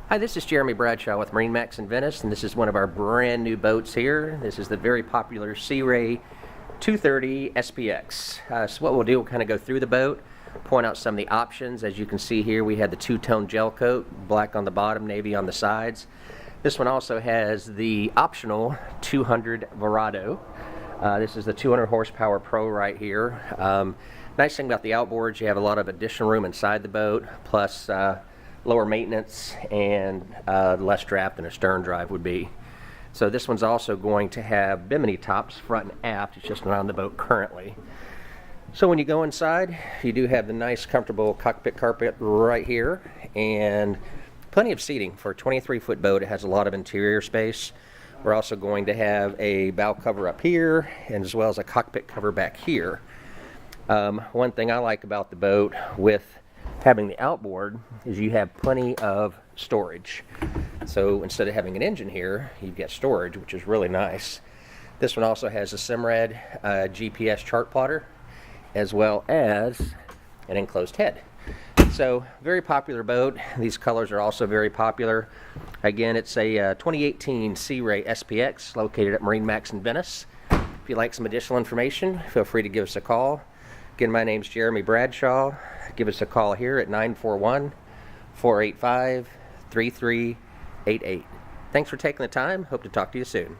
Hi, this is Jeremy Bradshaw with MarineMax in Venice, and this is one of our brand new boats here. This is the very popular Sea Ray 230 SPX. So what we'll do, we'll kind of go through the boat, point out some of the options. As you can see here, we had the two-tone gel coat, black on the bottom, navy on the sides. This one also has the optional 200 Verado. This is the 200 horsepower Pro right here. Nice thing about the outboards, you have a lot of additional room inside the boat, plus lower maintenance and less draft than a stern drive would be. So this one's also going to have bimini tops front and aft. It's just not on the boat currently. So when you go inside, you do have the nice comfortable cockpit carpet right here and plenty of seating. For a 23-foot boat, it has a lot of interior space. We're also going to have a bow cover up here and as well as a cockpit cover back here. One thing I like about the boat with having the outboard is you have plenty of storage. So instead of having an engine here, you've got storage, which is really nice. This one also has a Simrad GPS chart plotter, as well as an enclosed head. So very popular boat. These colors are also very popular. Again, it's a 2018 Sea Ray SPX located at MarineMax in Venice. If you'd like some additional information, feel free to give us a call. Again, my name's Jeremy Bradshaw. Give us a call here at 941-485-3388. Thanks for taking the time. Hope to talk to you soon.